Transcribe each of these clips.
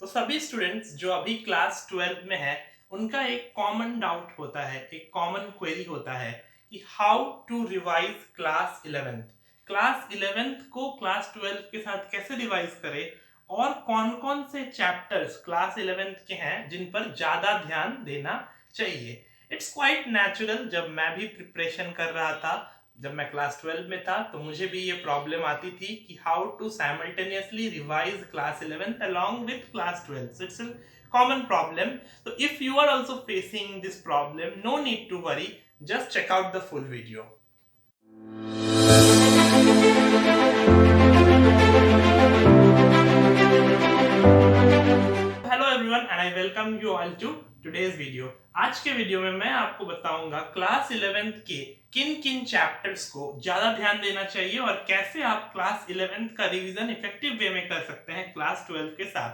तो सभी स्टूडेंट्स जो अभी क्लास 12 में है उनका एक कॉमन डाउट होता है, एक कॉमन क्वेरी होता है कि how to revise class 11th को क्लास 12 के साथ कैसे रिवाइज करें और कौन कौन से चैप्टर्स क्लास 11th के हैं जिन पर ज्यादा ध्यान देना चाहिए। It's quite natural. जब मैं भी प्रिपरेशन कर रहा था, जब मैं क्लास 12 में था, तो मुझे भी ये प्रॉब्लम आती थी कि how to simultaneously revise class 11th along with class 12. So it's a common problem. So if you are also facing this problem, no need to worry, just check out the full video. Hello everyone and I welcome you all to today's video. आज के video में मैं आपको बताऊंगा class 11th के किन किन chapters को ज्यादा ध्यान देना चाहिए और कैसे आप क्लास 11th का रिवीजन इफेक्टिव वे में कर सकते हैं क्लास 12 के साथ।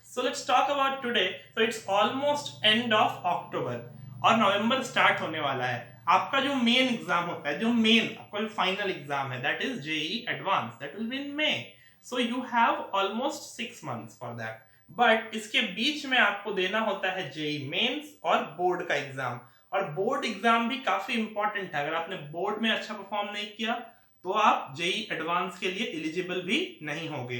So let's talk about today. So it's almost end of October और नवंबर स्टार्ट होने वाला है। आपका जो मेन एग्जाम होता है, जो मेन आपका जो फाइनल एग्जाम है, that is JEE advance, that will be in may. So you have almost 6 months for that. But इसके बीच में आपको देना होता है जेई मेंस और बोर्ड का एग्जाम। और बोर्ड एग्जाम भी काफी इंपॉर्टेंट है। अगर आपने बोर्ड में अच्छा परफॉर्म नहीं किया तो आप जेई एडवांस के लिए एलिजिबल भी नहीं होंगे।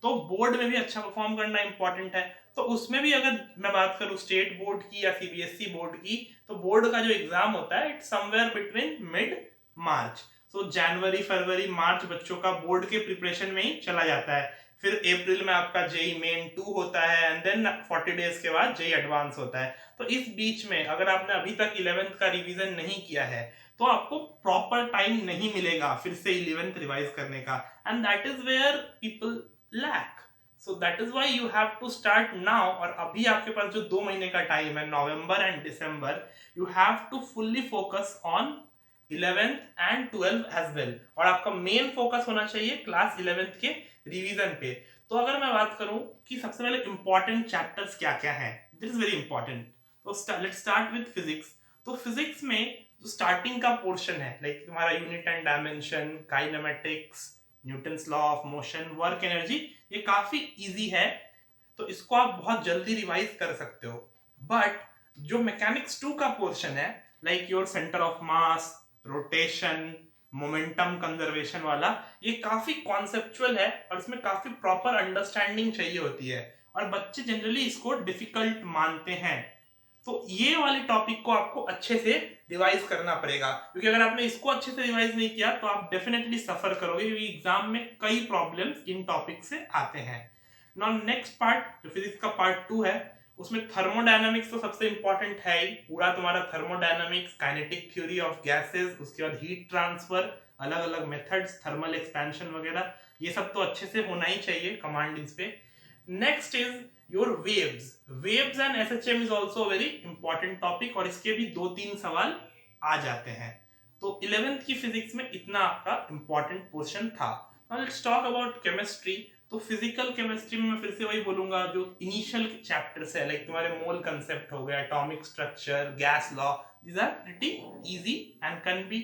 तो बोर्ड में भी अच्छा परफॉर्म करना इंपॉर्टेंट है। तो उसमें भी अगर मैं बात करूं स्टेट बोर्ड की या सीबीएसई बोर्ड की, तो बोर्ड का जो एग्जाम होता है it's somewhere between mid March. So जनवरी फरवरी मार्च बच्चों का बोर्ड के प्रिपरेशन में ही चला जाता है। फिर अप्रैल में आपका जेई मेन 2 होता है एंड देन 40 डेज के बाद जेई एडवांस होता है। तो इस बीच में अगर आपने अभी तक 11th का रिवीजन नहीं किया है तो आपको प्रॉपर टाइम नहीं मिलेगा फिर से 11th रिवाइज करने का, and that is where people lack. So that is why you have to start now. और अभी आपके पास जो 2 महीने का टाइम है, November and December, you have to fully focus on 11th and 12th as well. और आपका मेन फोकस होना चाहिए क्लास 11th के रिवीजन पे। तो अगर मैं बात करूं कि सबसे पहले इंपॉर्टेंट चैप्टर्स क्या क्या हैं, दिस इज वेरी इंपॉर्टेंट। तो लेट्स स्टार्ट विद फिजिक्स। तो फिजिक्स में जो स्टार्टिंग का पोर्शन है, लाइक तुम्हारा unit and dimension, kinematics, Newton's law of motion, work energy, ये काफी इजी है। तो इसको आप बहुत जल्दी रिवाइज कर सकते हो। बट जो मैकेनिक्स 2 का पोर्शन है, like your centre of mass, rotation, momentum conservation वाला, ये काफी कॉन्सेप्चुअल है और इसमें काफी प्रॉपर अंडरस्टैंडिंग चाहिए होती है और बच्चे जनरली इसको डिफिकल्ट मानते हैं। तो ये वाले टॉपिक को आपको अच्छे से रिवाइज करना पड़ेगा, क्योंकि अगर आपने इसको अच्छे से रिवाइज नहीं किया तो आप डेफिनेटली सफर करोगे, क्योंकि एग्जाम में कई प्रॉब्लम्स इन टॉपिक से आते हैं। नाउ नेक्स्ट पार्ट जो फिजिक्स का पार्ट 2 है, उसमें थर्मोडायनामिक्स तो सबसे इंपॉर्टेंट है ही। पूरा तुम्हारा thermodynamics, kinetic theory of gases, उसके बाद हीट ट्रांसफर, अलग अलग मेथड्स, थर्मल एक्सपेंशन वगैरह, ये सब तो अच्छे से होना ही चाहिए कमांड इस पे। Next is your waves and SHM is also very important topic और इसके भी 2-3 सवाल आ जाते हैं। तो 11th की फिजिक्स में इतना आपका इंपॉर्टेंट पोर्शन था। Now let's talk about chemistry. तो फिजिकल केमिस्ट्री में मैं फिर से वही बोलूंगा, जो इनिशियल चैप्टर्स है, लाइक तुम्हारे मोल कंसेप्ट हो गया, atomic structure, gas law, these are pretty easy and can be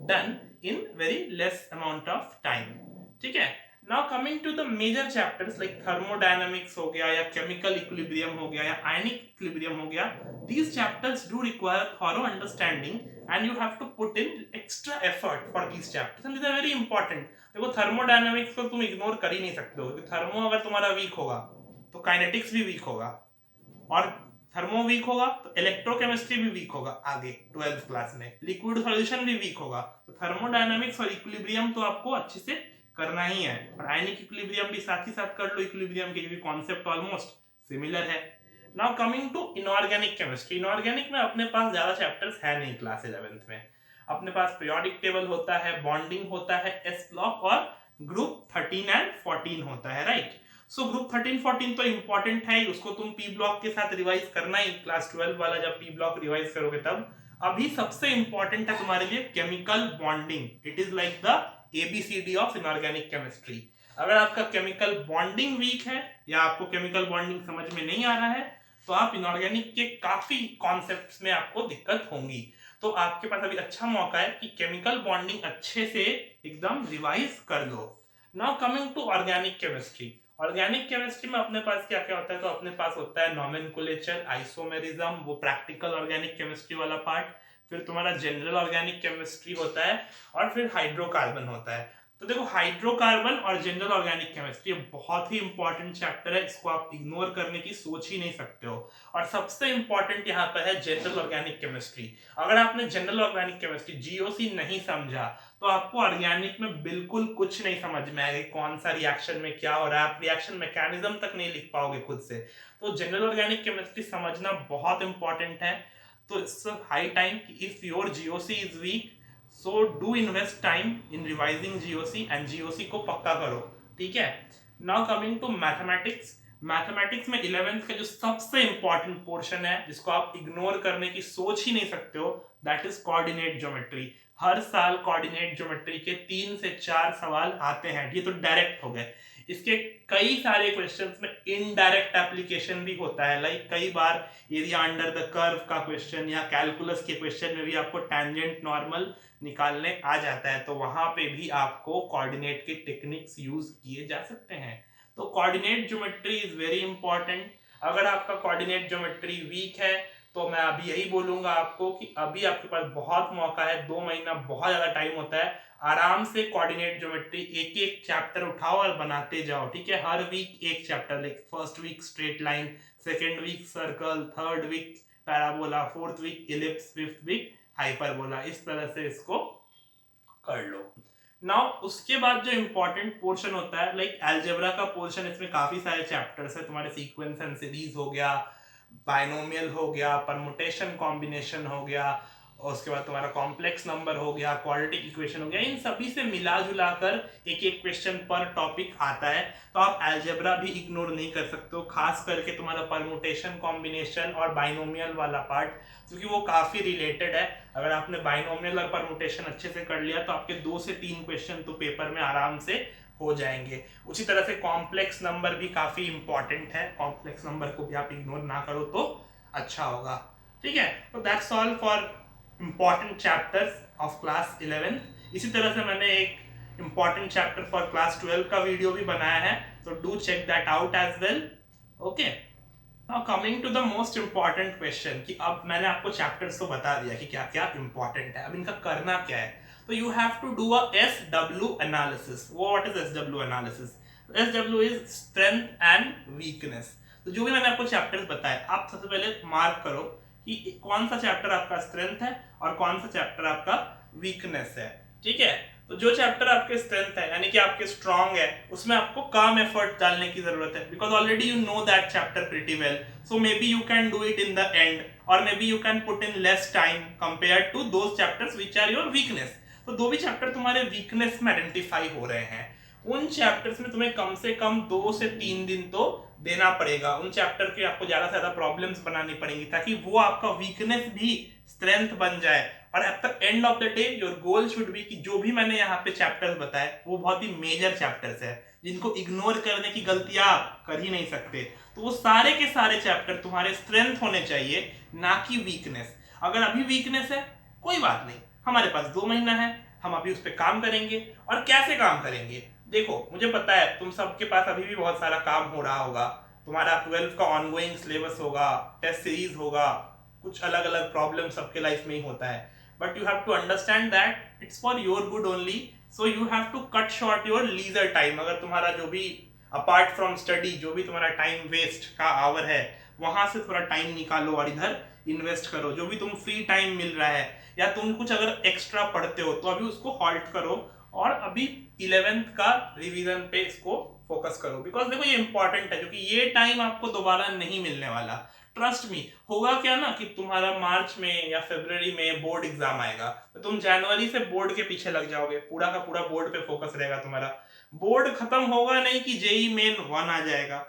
done in very less amount of time. ठीक है। Now coming to the major chapters like thermodynamics हो गया या केमिकल इक्विलिब्रियम हो गया या आयनिक इक्विलिब्रियम हो गया, these chapters do require thorough understanding and you have to put in extra effort for these chapters and these are very important. देखो thermodynamics को तुम इग्नोर कर ही नहीं सकते हो, क्योंकि थर्मो अगर तुम्हारा वीक होगा तो काइनेटिक्स भी वीक होगा, और थर्मो वीक होगा तो इलेक्ट्रोकेमिस्ट्री भी वीक होगा। आगे 12th क्लास में लिक्विड सॉल्यूशन भी वीक होगा। तो थर्मोडायनामिक्स और इक्विलिब्रियम तो आपको अच्छे से करना ही है, और आयनिक इक्विलिब्रियम भी साथ ही साथ कर लो इक्विलिब्रियम के, क्योंकि कॉन्सेप्ट ऑलमोस्ट सिमिलर है। Now coming to inorganic chemistry. Inorganic में अपने पास ज्यादा चैप्टर्स है नहीं क्लास 11th में। अपने पास पीरियोडिक टेबल होता है, बॉन्डिंग होता है, एस ब्लॉक, और ग्रुप 13 एंड 14 होता है, राइट। सो ग्रुप 13-14 तो इंपॉर्टेंट है ही, उसको तुम पी ब्लॉक के साथ रिवाइज करना ही, क्लास 12 वाला जब पी ब्लॉक रिवाइज करोगे तब। अभी सबसे इंपॉर्टेंट है तुम्हारे लिए chemical bonding. It is like the ABCD of inorganic chemistry. अगर आपका केमिकल बॉन्डिंग वीक है या आपको केमिकल बॉन्डिंग समझ में नहीं आ रहा है तो आप इनऑर्गेनिक के काफी कॉन्सेप्ट्स में आपको दिक्कत होंगी। तो आपके पास अभी अच्छा मौका है कि केमिकल बॉन्डिंग अच्छे से एकदम रिवाइज कर लो। Now coming to organic chemistry. Organic chemistry में अपने पास क्या क्या होता है, तो अपने पास होता है नोमेनक्लेचर, आइसोमेरिज्म, वो प्रैक्टिकल ऑर्गेनिक केमिस्ट्री वाला पार्ट, फिर तुम्हारा जनरल ऑर्गेनिक केमिस्ट्री होता है, और फिर हाइड्रोकार्बन होता है। तो देखो हाइड्रोकार्बन और जनरल ऑर्गेनिक केमिस्ट्री बहुत ही इंपॉर्टेंट चैप्टर है, इसको आप इग्नोर करने की सोच ही नहीं सकते हो। और सबसे इंपॉर्टेंट यहाँ पर है जनरल ऑर्गेनिक केमिस्ट्री। अगर आपने जनरल ऑर्गेनिक केमिस्ट्री जीओसी नहीं समझा तो आपको ऑर्गेनिक में बिल्कुल कुछ नहीं समझ में आएगा, कौन सा रिएक्शन में क्या हो रहा है, आप रिएक्शन मैकेनिज्म तक नहीं लिख पाओगे खुद से। तो जनरल ऑर्गेनिक केमिस्ट्री समझना बहुत इंपॉर्टेंट है। तो इट्स हाई टाइम कि if your GOC is weak, so do invest time in revising GOC and GOC को पक्का करो, ठीक है। Now coming to mathematics. Mathematics में 11th का जो सबसे इंपॉर्टेंट पोर्शन है, जिसको आप इग्नोर करने की सोच ही नहीं सकते हो, दैट इज कोऑर्डिनेट ज्योमेट्री। हर साल कोऑर्डिनेट ज्योमेट्री के 3 से 4 सवाल आते हैं, ये तो डायरेक्ट हो गए। इसके कई सारे क्वेश्चंस में इनडायरेक्ट एप्लीकेशन भी होता है, लाइक कई बार एरिया अंडर द कर्व का क्वेश्चन या कैलकुलस के क्वेश्चन में भी आपको टैंजेंट नॉर्मल निकालने आ जाता है, तो वहां पे भी आपको कोऑर्डिनेट के टेक्निक्स यूज किए जा सकते हैं। तो coordinate geometry is very important. अगर आपका कोऑर्डिनेट ज्योमेट्री वीक है तो मैं अभी यही बोलूंगा आपको कि अभी आपके पास बहुत मौका है, 2 महीना बहुत ज्यादा टाइम होता है, आराम से कोऑर्डिनेट ज्योमेट्री एक एक चैप्टर उठाओ और बनाते जाओ, ठीक है। हर वीक एक chapter, like first week straight line, second week circle, third week parabola, fourth week ellipse, fifth week hyperbola, इस तरह से इसको कर लो। नाउ उसके बाद जो इंपॉर्टेंट पोर्शन होता है, लाइक अलजेब्रा का पोर्शन, इसमें काफी सारे चैप्टर्स है, तुम्हारे सीक्वेंस एंड सीरीज हो गया, बाइनोमियल हो गया, परमुटेशन कॉम्बिनेशन हो गया, और उसके बाद तुम्हारा कॉम्प्लेक्स नंबर हो गया, क्वाड्रेटिक इक्वेशन हो गया, इन सभी से मिला जुला कर एक एक क्वेश्चन पर टॉपिक आता है। तो आप अलजेब्रा भी इग्नोर नहीं कर सकते हो, खास करके तुम्हारा परमुटेशन कॉम्बिनेशन और बाइनोमियल वाला पार्ट, क्योंकि वो काफी रिलेटेड है। अगर आपने बाइनोमियल और परमुटेशन अच्छे से कर लिया तो आपके 2 से 3 क्वेश्चन तो पेपर में आराम से हो जाएंगे। उसी तरह से कॉम्प्लेक्स नंबर भी काफी इंपॉर्टेंट है, कॉम्प्लेक्स नंबर को भी आप इग्नोर ना करो तो अच्छा होगा, ठीक है। तो that's all for important chapters of class 11th। इसी तरह से मैंने एक इंपॉर्टेंट चैप्टर फॉर क्लास 12 का वीडियो भी बनाया है, तो do check that out as well, okay. Now coming to the most important question, कि अब मैंने आपको चैप्टर्स तो बता दिया कि क्या क्या इंपॉर्टेंट है, अब इनका करना क्या है। तो you have to do a SW analysis. What is SW analysis? SW is strength and weakness. तो जो भी मैंने आपको चैप्टर्स बताए, आप सबसे पहले मार्क करो कि कौन सा चैप्टर आपका स्ट्रेंथ है और कौन सा चैप्टर आपका वीकनेस है, ठीक है। तो जो चैप्टर आपके स्ट्रेंथ है, यानी कि आपके स्ट्रांग है, उसमें आपको कम एफर्ट डालने की जरूरत है, because already you know that chapter pretty well, so maybe you can do it in the end, और maybe you can put in less time compare to those chapters which are your weakness. तो दो भी chapter तुम्हारे weakness में identify हो रहे हैं, उन चैप्टर्स में तुम्हें कम से कम 2 से 3 दिन तो देना पड़ेगा, उन चैप्टर के आपको ज्यादा से ज्यादा प्रॉब्लम्स बनानी पड़ेंगी, ताकि वो आपका वीकनेस भी स्ट्रेंथ बन जाए। और at the end of the day your goal should be कि जो भी मैंने यहाँ पे चैप्टर्स बताए वो बहुत ही मेजर चैप्टर्स है, जिनको इग्नोर करने की गलतियां आप कर ही नहीं सकते। तो वो सारे के सारे चैप्टर तुम्हारे स्ट्रेंथ होने चाहिए, ना कि वीकनेस। अगर अभी वीकनेस है, कोई बात नहीं, हमारे पास 2 महीना है, हम अभी उस पर काम करेंगे। और कैसे काम करेंगे? देखो, मुझे पता है तुम सबके पास अभी भी बहुत सारा काम हो रहा होगा, तुम्हारा 12th का ऑनगोइंग सिलेबस होगा, टेस्ट सीरीज होगा, कुछ अलग अलग प्रॉब्लम सबके लाइफ में ही होता है, but you have to understand that it's for your good only, so you have to cut short your leisure time। अगर तुम्हारा जो भी apart from study जो भी तुम्हारा टाइम वेस्ट का आवर है, वहां से थोड़ा टाइम निकालो और इधर इन्वेस्ट करो। जो भी तुम फ्री टाइम मिल रहा है, या तुम कुछ अगर एक्स्ट्रा पढ़ते हो तो अभी उसको हॉल्ट करो, और अभी 11th का रिवीजन पे इसको फोकस करो, बिकॉज देखो ये इंपॉर्टेंट है, क्योंकि ये टाइम आपको दोबारा नहीं मिलने वाला। ट्रस्ट मी, होगा क्या ना कि तुम्हारा मार्च में या फरवरी में बोर्ड एग्जाम आएगा, तो तुम जनवरी से बोर्ड के पीछे लग जाओगे, पूरा का पूरा बोर्ड पे फोकस रहेगा तुम्हारा। बोर्ड खत्म होगा नहीं कि जेई मेन 1 आ जाएगा,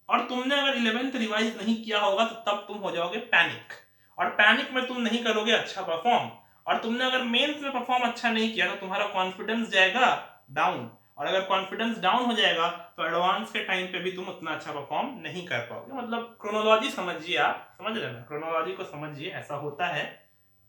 और तुमने अगर 11th रिवाइज नहीं किया होगा तो तब तुम हो जाओगे पैनिक, और पैनिक में तुम नहीं करोगे अच्छा परफॉर्म, और तुमने अगर मेंस में परफॉर्म अच्छा नहीं किया तो तुम्हारा कॉन्फिडेंस जाएगा डाउन, और अगर कॉन्फिडेंस डाउन हो जाएगा तो एडवांस के टाइम पे भी तुम उतना अच्छा परफॉर्म नहीं कर पाओगे। मतलब क्रोनोलॉजी समझिए, आप समझ रहे हैं ना, क्रोनोलॉजी को समझिए, ऐसा होता है,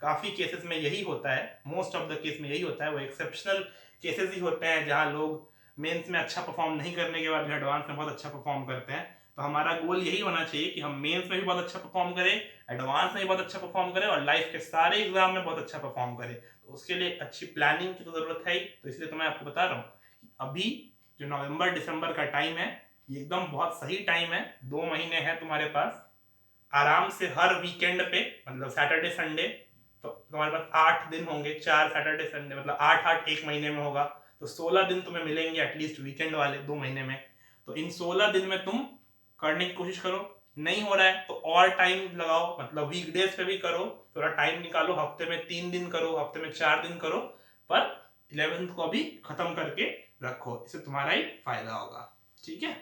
काफी केसेस में यही होता है, मोस्ट ऑफ द केस में यही होता है, वो एक्सेप्शनल केसेस ही होते हैं जहां लोग मेंस में अच्छा परफॉर्म नहीं करने के बाद भी एडवांस में बहुत अच्छा परफॉर्म करते हैं। तो हमारा गोल यही होना चाहिए कि हम मेंस में भी बहुत अच्छा परफॉर्म करें, एडवांस में भी बहुत अच्छा परफॉर्म करें और लाइफ के सारे एग्जाम में बहुत अच्छा परफॉर्म करें। तो उसके लिए अच्छी प्लानिंग की तो जरूरत है ही, तो इसलिए तो मैं आपको बता रहा हूँ अभी जो नवंबर दिसंबर का टाइम है ये एकदम बहुत सही टाइम है। 2 महीने है तुम्हारे पास, आराम से हर वीकेंड पे मतलब सैटरडे संडे तो तुम्हारे पास 8 दिन होंगे, 4 सैटरडे संडे मतलब 8 8 एक महीने में होगा, तो 16 दिन तुम्हें मिलेंगे एटलीस्ट वीकेंड वाले 2 महीने में। तो इन 16 दिन में तुम करने की कोशिश करो। नहीं हो रहा है तो और टाइम लगाओ, मतलब वीकडेज पे भी करो, थोड़ा टाइम निकालो, हफ्ते में 3 दिन करो, हफ्ते में 4 दिन करो, पर 11th को भी खत्म करके रखो, इससे तुम्हारा ही फायदा होगा। ठीक है।